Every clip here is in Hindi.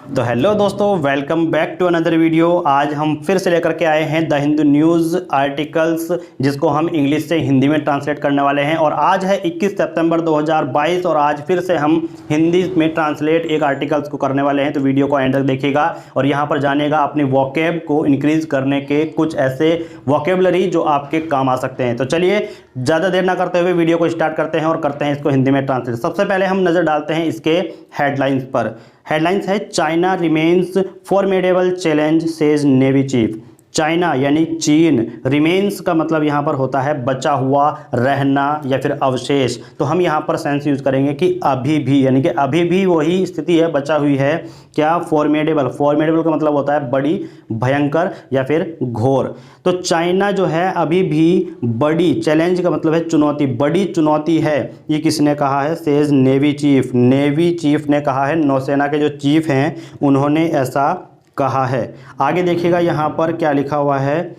तो हेलो दोस्तों, welcome back to another video. आज हम फिर से लेकर के आए हैं द हिंदू न्यूज़ आर्टिकल्स, जिसको हम इंग्लिश से हिंदी में ट्रांसलेट करने वाले हैं। और आज है 21 सितंबर 2022 और आज फिर से हम हिंदी में ट्रांसलेट एक आर्टिकल्स को करने वाले हैं। तो वीडियो को एंड तक देखिएगा और यहाँ पर जानिएगा अपनी वोकैब को इंक्रीज करने के कुछ ऐसे वोकेबलरी जो आपके काम आ सकते हैं। तो चलिए ज़्यादा देर ना करते हुए वीडियो को स्टार्ट करते हैं और करते हैं इसको हिंदी में ट्रांसलेट। सबसे पहले हम नज़र डालते हैं इसके हेडलाइंस पर। हेडलाइंस है China remains formidable challenge says navy chief. China यानी चीन, रिमेन्स का मतलब यहाँ पर होता है बचा हुआ, रहना या फिर अवशेष। तो हम यहाँ पर सेंस यूज करेंगे कि अभी भी, यानी कि अभी भी वही स्थिति है, बचा हुई है। क्या? फॉर्मिडेबल। फॉर्मिडेबल का मतलब होता है बड़ी, भयंकर या फिर घोर। तो चाइना जो है अभी भी बड़ी, चैलेंज का मतलब है चुनौती, बड़ी चुनौती है। ये किसने कहा है? Says navy chief. Navy chief ने कहा है, नौसेना के जो चीफ हैं उन्होंने ऐसा कहा है। आगे देखिएगा यहाँ पर क्या लिखा हुआ है।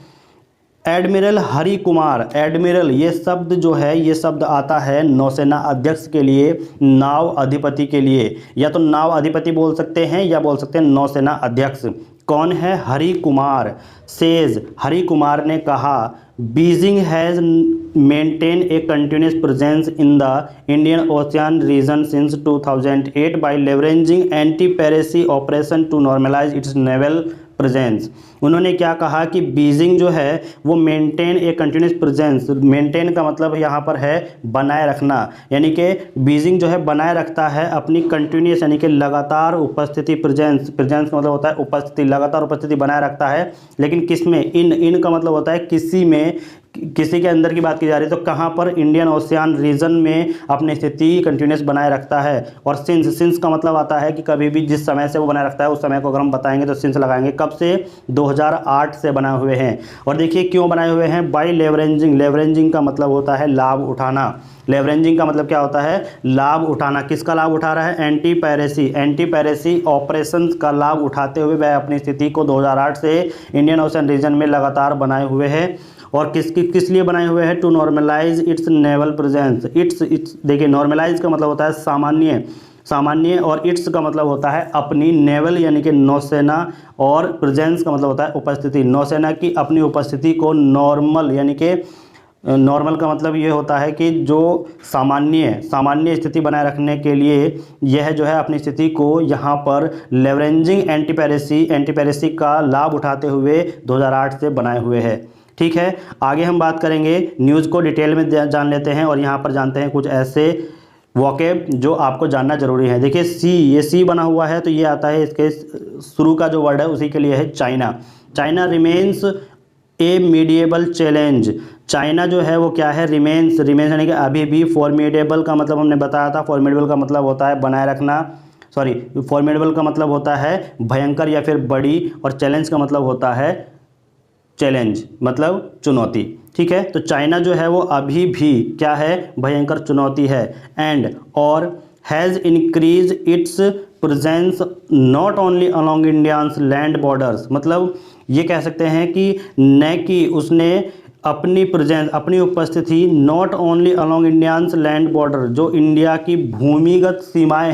एडमिरल हरि कुमार। एडमिरल ये शब्द जो है, ये शब्द आता है नौसेना अध्यक्ष के लिए, नाव अधिपति के लिए। या तो नाव अधिपति बोल सकते हैं या बोल सकते हैं नौसेना अध्यक्ष। कौन है? हरि कुमार। सेज, हरि कुमार ने कहा, Beijing has maintain a continuous presence in the Indian Ocean region since 2008 by leveraging anti piracy operation to normalise its naval presence. उन्होंने क्या कहा कि बीजिंग जो है वो maintain a continuous presence. Maintain का मतलब यहाँ पर है बनाए रखना, यानी कि बीजिंग जो है बनाए रखता है अपनी कंटिन्यूस यानी कि लगातार उपस्थिति। प्रेजेंस, प्रेजेंस का मतलब होता है उपस्थिति, लगातार उपस्थिति बनाए रखता है। लेकिन किस में? इन का मतलब होता है किसी में, किसी के अंदर की बात की जा रही है। तो कहाँ पर? इंडियन ओशियन रीजन में अपनी स्थिति कंटिन्यूस बनाए रखता है। और सिंस का मतलब आता है कि कभी भी जिस समय से वो बनाए रखता है उस समय को अगर हम बताएंगे तो सिंस लगाएंगे। कब से? 2008 से बनाए हुए हैं। और देखिए क्यों बनाए हुए हैं। Bye leveraging. लेवरेजिंग का मतलब होता है लाभ उठाना। लेवरेजिंग का मतलब क्या होता है? लाभ उठाना। किसका लाभ उठा रहा है? एंटी पैरेसी। एंटी पैरेसी ऑपरेशंस का लाभ उठाते हुए वह अपनी स्थिति को 2008 से इंडियन ओशियन रीजन में लगातार बनाए हुए हैं। और किस लिए बनाए हुए हैं? To normalise its naval presence. Its देखिए, नॉर्मलाइज का मतलब होता है सामान्य और इट्स का मतलब होता है अपनी, नेवल यानी कि नौसेना, और प्रेजेंस का मतलब होता है उपस्थिति। नौसेना की अपनी उपस्थिति को नॉर्मल, यानी कि नॉर्मल का मतलब ये होता है कि जो सामान्य स्थिति बनाए रखने के लिए यह जो है अपनी स्थिति को यहाँ पर लेवरेजिंग एंटी पैरेसी का लाभ उठाते हुए 2008 से बनाए हुए हैं। ठीक है, आगे हम बात करेंगे, न्यूज़ को डिटेल में जान लेते हैं और यहाँ पर जानते हैं कुछ ऐसे वोकेब जो आपको जानना जरूरी है। देखिए सी, ये सी बना हुआ है तो ये आता है, इसके शुरू का जो वर्ड है उसी के लिए है चाइना। चाइना रिमेन्स ए मीडिएबल चैलेंज। चाइना जो है वो क्या है? रिमेन्स यानी कि अभी भी। फॉर्मिडेबल का मतलब हमने बताया था, फॉर्मिडेबल का मतलब होता है बनाए रखना, फॉर्मिडेबल का मतलब होता है भयंकर या फिर बड़ी, और चैलेंज का मतलब होता है चैलेंज मतलब चुनौती। ठीक है, तो चाइना जो है वो अभी भी क्या है? भयंकर चुनौती है। एंड और has increase its presence not only along India's land borders. मतलब ये कह सकते हैं कि न कि उसने अपनी प्रेजेंस, अपनी उपस्थिति not only along Indians land border, जो इंडिया की भूमिगत सीमाएं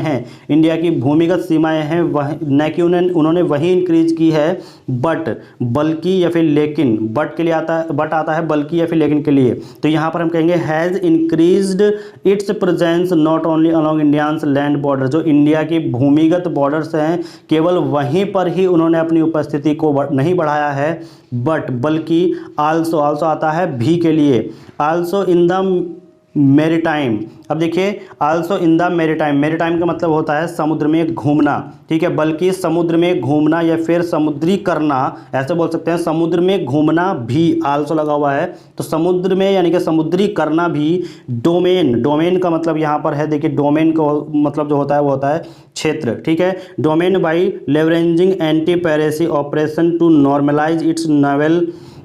हैं, वह न कि उन्होंने वही इंक्रीज की है, बल्कि या फिर लेकिन, बट के लिए आता है बल्कि या फिर लेकिन के लिए। तो यहाँ पर हम कहेंगे has increased it's presence not only along Indians land border. जो इंडिया की भूमिगत बॉर्डर्स हैं केवल वहीं पर ही उन्होंने अपनी उपस्थिति को नहीं बढ़ाया है, बल्कि आल्सो आता है भी के लिए, आल्सो इन द मेरीटाइम। अब देखिए आल्सो इन द मेरीटाइम का मतलब होता है समुद्र में घूमना। ठीक है, बल्कि समुद्र में घूमना या फिर समुद्री करना, ऐसे बोल सकते हैं। समुद्र में घूमना भी आल्सो लगा हुआ है, तो समुद्र में यानी कि समुद्री करना भी। डोमेन का मतलब यहाँ पर है, देखिए डोमेन का मतलब जो होता है वो होता है क्षेत्र। ठीक है, domain by leveraging anti piracy operation to normalise its naval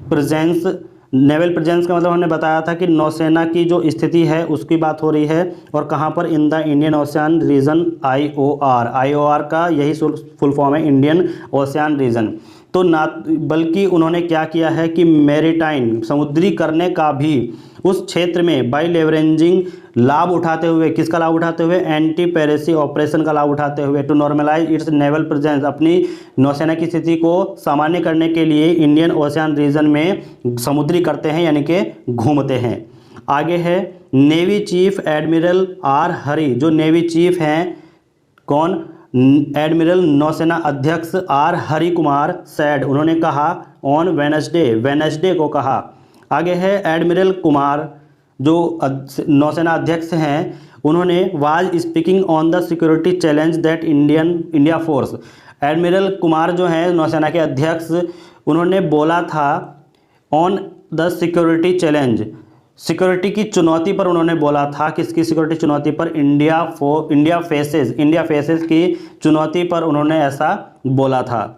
presence. Naval presence का मतलब हमने बताया था कि नौसेना की जो स्थिति है उसकी बात हो रही है। और कहाँ पर? In the Indian Ocean region, IOR का यही फुल फॉर्म है, इंडियन ओशियन रीजन। तो ना बल्कि उन्होंने क्या किया है कि मैरीटाइम, समुद्री करने का भी उस क्षेत्र में बाय लेवरेजिंग लाभ उठाते हुए, किसका लाभ उठाते हुए, एंटी पैरेसी ऑपरेशन का लाभ उठाते हुए, to normalise its naval presence, अपनी नौसेना की स्थिति को सामान्य करने के लिए इंडियन ओशियन रीजन में समुद्री करते हैं, यानी कि घूमते हैं। आगे है नेवी चीफ एडमिरल आर हरी, जो नेवी चीफ हैं कौन, एडमिरल नौसेना अध्यक्ष आर हरि कुमार सैड, उन्होंने कहा ऑन वेनसडे को कहा। आगे है एडमिरल कुमार जो नौसेना अध्यक्ष हैं, उन्होंने was speaking on the security challenge that India force, admiral Kumar जो हैं नौसेना के अध्यक्ष, उन्होंने बोला था on the security challenge, security की चुनौती पर उन्होंने बोला था, किसकी सिक्योरिटी चुनौती पर, इंडिया फेसेस की चुनौती पर उन्होंने ऐसा बोला था।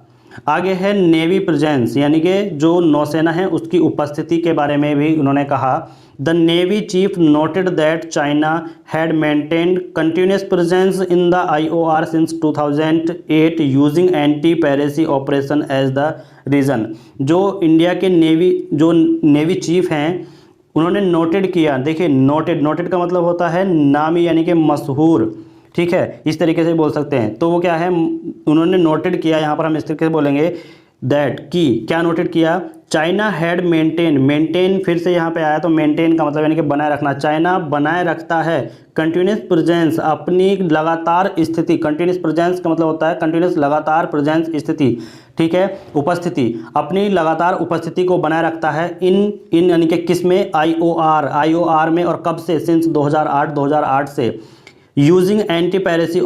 आगे है नेवी प्रेजेंस, यानी कि जो नौसेना है उसकी उपस्थिति के बारे में भी उन्होंने कहा। The navy chief noted that China had maintained continuous presence in the IOR since 2008 using anti piracy operation as the region, जो इंडिया के नेवी चीफ हैं उन्होंने नोटेड किया, देखिए नोटेड का मतलब होता है नामी, यानी कि मशहूर, ठीक है, इस तरीके से बोल सकते हैं। तो वो क्या है, उन्होंने नोटेड किया, यहाँ पर हम इस तरीके से बोलेंगे दैट की, क्या नोटेड किया, चाइना हैड मेंटेन फिर से यहाँ पे आया तो मेंटेन का मतलब यानी कि बनाए रखना, चाइना बनाए रखता है कंटिन्यूस प्रेजेंस, अपनी लगातार स्थिति, कंटिन्यूस प्रेजेंस का मतलब होता है कंटिन्यूस लगातार प्रेजेंस स्थिति, ठीक है, उपस्थिति, अपनी लगातार उपस्थिति को बनाए रखता है इन यानी कि किस में, IOR में, और कब से, सिंस 2008 से, यूजिंग एंटी पैरेसी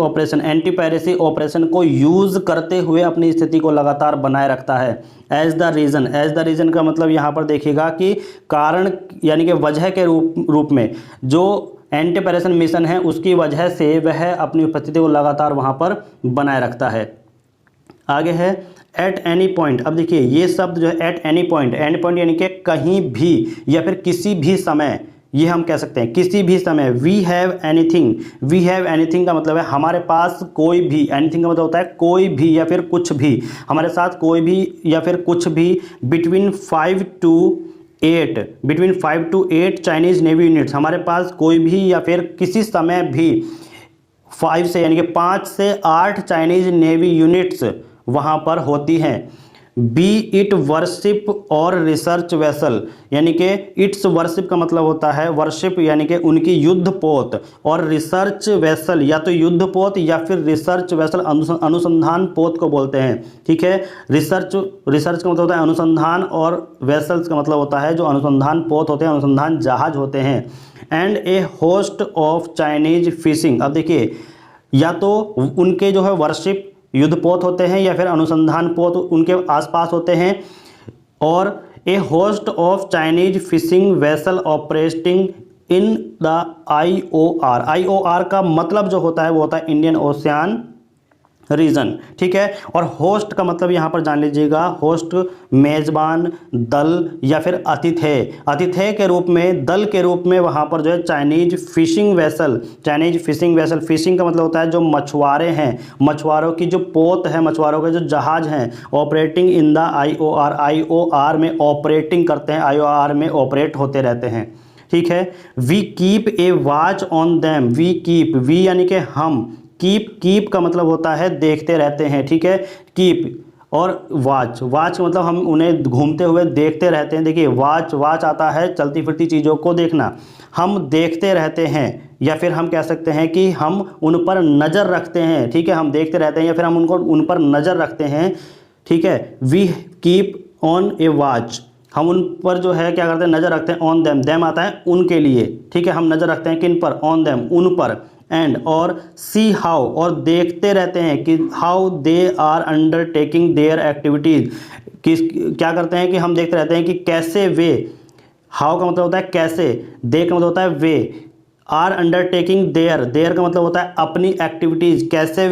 ऑपरेशन को यूज करते हुए अपनी स्थिति को लगातार बनाए रखता है। एज द रीजन का मतलब यहाँ पर देखिएगा कि कारण यानी कि वजह के रूप में, जो एंटी पैरेसन मिशन है उसकी वजह से वह अपनी उपस्थिति को लगातार वहाँ पर बनाए रखता है। आगे है एट एनी पॉइंट, अब देखिए ये शब्द जो है एट एनी पॉइंट यानी कि कहीं भी या फिर किसी भी समय, ये हम कह सकते हैं किसी भी समय। वी हैव एनीथिंग का मतलब है हमारे पास कोई भी, एनीथिंग का मतलब होता है कोई भी या फिर कुछ भी, हमारे साथ कोई भी या फिर कुछ भी, between 5 to 8 Chinese navy units, हमारे पास कोई भी या फिर किसी समय भी 5 से यानी कि 5 से 8 चाइनीज़ नेवी यूनिट्स वहाँ पर होती हैं। बी इट वर्शिप और रिसर्च वेसल, यानी कि इट्स वर्शिप का मतलब होता है वर्शिप यानी कि उनकी युद्ध पोत, और रिसर्च वेसल या तो युद्ध पोत या फिर रिसर्च वेसल अनुसंधान पोत को बोलते हैं, ठीक है। रिसर्च का मतलब होता है अनुसंधान, और वेसल्स का मतलब होता है जो अनुसंधान पोत होते हैं, अनुसंधान जहाज होते हैं। And A host of Chinese fishing, अब देखिए या तो उनके जो है वर्शिप युद्ध पोत होते हैं या फिर अनुसंधान पोत उनके आसपास होते हैं, और a host of Chinese fishing vessel operating in the IOR का मतलब जो होता है वो होता है इंडियन ओशियन रीजन, ठीक है। और होस्ट का मतलब यहाँ पर जान लीजिएगा, होस्ट मेजबान, दल या फिर अतिथेय के रूप में, दल के रूप में वहाँ पर जो है चाइनीज फिशिंग वेसल, फिशिंग का मतलब होता है जो मछुआरे हैं, मछुआरों की जो पोत है, मछुआरों के जो जहाज हैं, ऑपरेटिंग इन द IOR में ऑपरेटिंग करते हैं, IOR में ऑपरेट होते रहते हैं, ठीक है। We keep a watch on them, we यानी कि हम, कीप का मतलब होता है देखते रहते हैं, ठीक है, कीप, और वॉच का मतलब हम उन्हें घूमते हुए देखते रहते हैं। देखिए वॉच आता है चलती फिरती चीज़ों को देखना, हम देखते रहते हैं, या फिर हम कह सकते हैं कि हम उन पर नज़र रखते हैं, ठीक है, हम देखते रहते हैं या फिर हम उन पर नज़र रखते हैं, ठीक है। We keep on a watch, हम उन पर जो है क्या करते हैं, नज़र रखते हैं। ऑन देम आता है उनके लिए, ठीक है, हम नज़र रखते हैं किन पर, ऑन देम उन पर। एंड और सी हाउ, और देखते रहते हैं कि how they are undertaking their activities, क्या करते हैं कि हम देखते रहते हैं कि कैसे वे, हाउ का मतलब होता है कैसे, दे का मतलब होता है वे, आर अंडरटेकिंग देयर का मतलब होता है अपनी एक्टिविटीज़, कैसे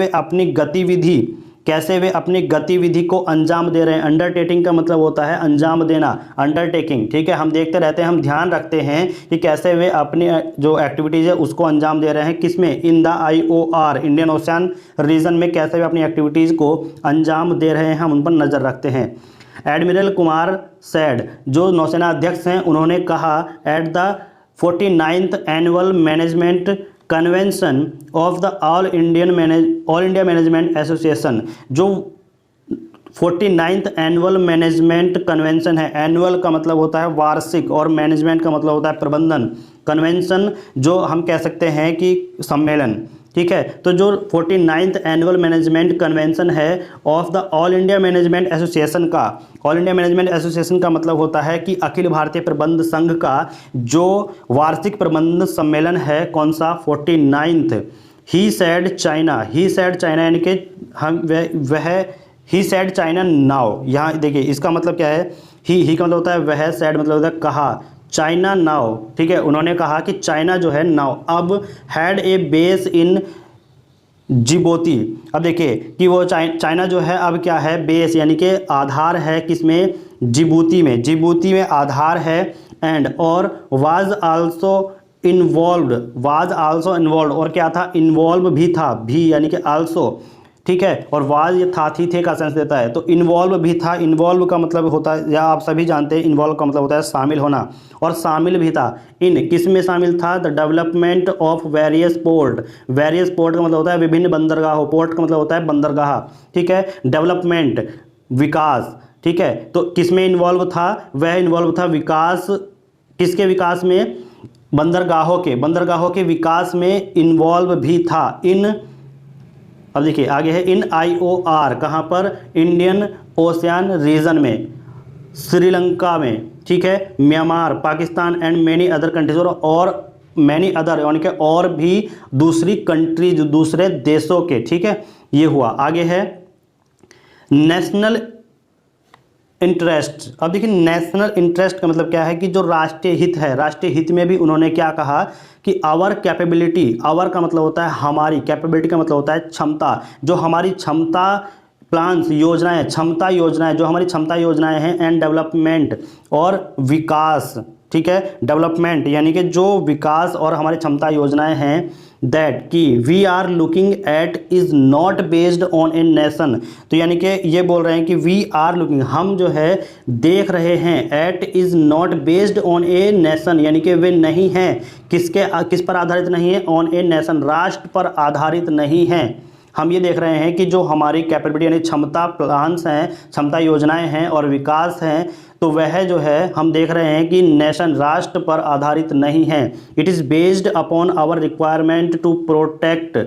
वे अपनी गतिविधि को अंजाम दे रहे हैं। अंडरटेकिंग का मतलब होता है अंजाम देना, अंडरटेकिंग, ठीक है। हम देखते रहते हैं, हम ध्यान रखते हैं कि कैसे वे अपनी जो एक्टिविटीज़ है उसको अंजाम दे रहे हैं, किसमें, in the IOR Indian Ocean region में, कैसे वे अपनी एक्टिविटीज़ को अंजाम दे रहे हैं, हम उन पर नज़र रखते हैं। एडमिरल कुमार सैड, जो नौसेना अध्यक्ष हैं, उन्होंने कहा at the 49th annual management convention of the all India management association. जो 49th एनुअल मैनेजमेंट कन्वेंशन है, एनुअल का मतलब होता है वार्षिक और मैनेजमेंट का मतलब होता है प्रबंधन, कन्वेंशन जो हम कह सकते हैं कि सम्मेलन, ठीक है। तो जो 49th एनुअल मैनेजमेंट कन्वेंशन है of the all India management association का, ऑल इंडिया मैनेजमेंट एसोसिएशन का मतलब होता है कि अखिल भारतीय प्रबंध संघ का जो वार्षिक प्रबंध सम्मेलन है, कौन सा, 49th। He said China, he said China यानी कि हम वह, ही सेड चाइना नाउ, यहाँ देखिए इसका मतलब क्या है, ही का मतलब होता है वह, सेड मतलब होता है कहा, चाइना नाउ, ठीक है। उन्होंने कहा कि चाइना जो है नाउ अब had a base in Djibouti. अब देखिए कि वो चाइना जो है अब क्या है, बेस यानी कि आधार है किसमें, जिबूती में, जिबूती में आधार है। एंड और वाज आल्सो इन्वॉल्व, और क्या था, इन्वॉल्व भी था, भी यानी कि आल्सो, ठीक है। और वाज ये था, थी, थे का सेंस देता है, तो इन्वॉल्व भी था। इन्वॉल्व का मतलब होता है, या आप सभी जानते हैं, इन्वॉल्व का मतलब होता है शामिल होना, और शामिल भी था। इन किस में शामिल था, the development of various port, various port का मतलब होता है विभिन्न बंदरगाहों, पोर्ट का मतलब होता है बंदरगाह, ठीक है। डेवलपमेंट विकास, ठीक है। तो किस में इन्वॉल्व था, वह इन्वॉल्व था विकास, किसके विकास में, बंदरगाहों के विकास में इन्वॉल्व भी था। इन, अब देखिए आगे है, इन IOR कहाँ पर, इंडियन ओशियन रीजन में, श्रीलंका में, ठीक है, Myanmar, Pakistan and many other countries, और मैनी अदर यानी कि और भी दूसरी कंट्रीज, दूसरे देशों के, ठीक है। ये हुआ। आगे है नेशनल इंटरेस्ट। अब देखिए नेशनल इंटरेस्ट का मतलब क्या है कि जो राष्ट्रीय हित है, राष्ट्रीय हित में भी उन्होंने क्या कहा कि आवर कैपेबिलिटी, आवर का मतलब होता है हमारी, कैपेबिलिटी का मतलब होता है क्षमता, जो हमारी क्षमता प्लान्स, योजनाएं, क्षमता योजनाएं, जो हमारी क्षमता योजनाएं हैं, एंड डेवलपमेंट और विकास, ठीक है। डेवलपमेंट यानी कि जो विकास और हमारी क्षमता योजनाएं हैं, दैट कि we are looking at is not based on a nation. तो यानी कि ये बोल रहे हैं कि वी आर लुकिंग, हम जो है देख रहे हैं, at is not based on a nation, यानी कि वे नहीं हैं, किस पर आधारित नहीं है, ऑन ए नेशन, राष्ट्र पर आधारित नहीं हैं। हम ये देख रहे हैं कि जो हमारी कैपेबिलिटी यानी क्षमता प्लान्स हैं, क्षमता योजनाएं हैं और विकास हैं, तो वह जो है हम देख रहे हैं कि नेशन, राष्ट्र पर आधारित नहीं है। It is based upon our requirement to protect,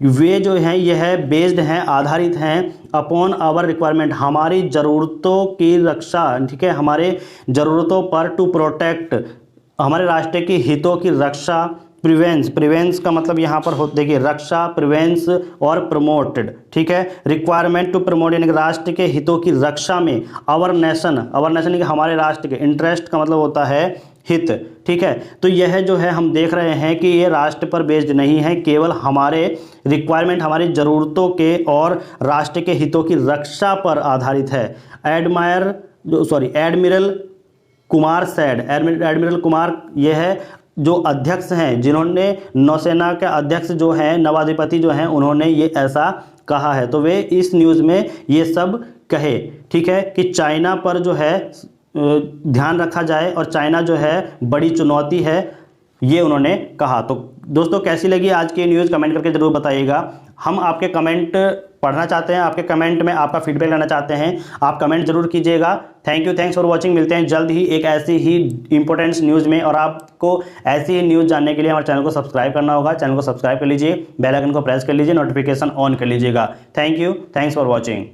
वे जो हैं यह बेस्ड हैं, आधारित हैं, अपॉन आवर रिक्वायरमेंट, हमारी ज़रूरतों की रक्षा, ठीक है, हमारे ज़रूरतों पर, टू प्रोटेक्ट, हमारे राष्ट्र के हितों की रक्षा, प्रिवेंस का मतलब यहाँ पर हो, देखिए रक्षा, प्रिवेंस और प्रमोटेड, ठीक है। रिक्वायरमेंट टू प्रमोट यानी कि राष्ट्र के हितों की रक्षा में, आवर नेशन यानी कि हमारे राष्ट्र के, इंटरेस्ट का मतलब होता है हित, ठीक है। तो यह जो है हम देख रहे हैं कि ये राष्ट्र पर बेस्ड नहीं है, केवल हमारे रिक्वायरमेंट, हमारी ज़रूरतों के और राष्ट्र के हितों की रक्षा पर आधारित है। Admiral Kumar said, admiral Kumar ये है जो अध्यक्ष हैं, जिन्होंने नौसेना के अध्यक्ष जो हैं, नवाधिपति जो हैं, उन्होंने ये ऐसा कहा है। तो वे इस न्यूज़ में ये सब कहे, ठीक है, कि चाइना पर जो है ध्यान रखा जाए और चाइना जो है बड़ी चुनौती है, ये उन्होंने कहा। तो दोस्तों कैसी लगी आज की न्यूज़, कमेंट करके ज़रूर बताइएगा। हम आपके कमेंट पढ़ना चाहते हैं, आपके कमेंट में आपका फीडबैक लेना चाहते हैं, आप कमेंट जरूर कीजिएगा। Thanks for watching. मिलते हैं जल्द ही एक ऐसी ही इंपॉर्टेंट न्यूज़ में, और आपको ऐसी ही न्यूज़ जानने के लिए हमारे चैनल को सब्सक्राइब करना होगा। चैनल को सब्सक्राइब कर लीजिए, बेल आइकन को प्रेस कर लीजिए, नोटिफिकेशन ऑन कर लीजिएगा। Thanks for watching.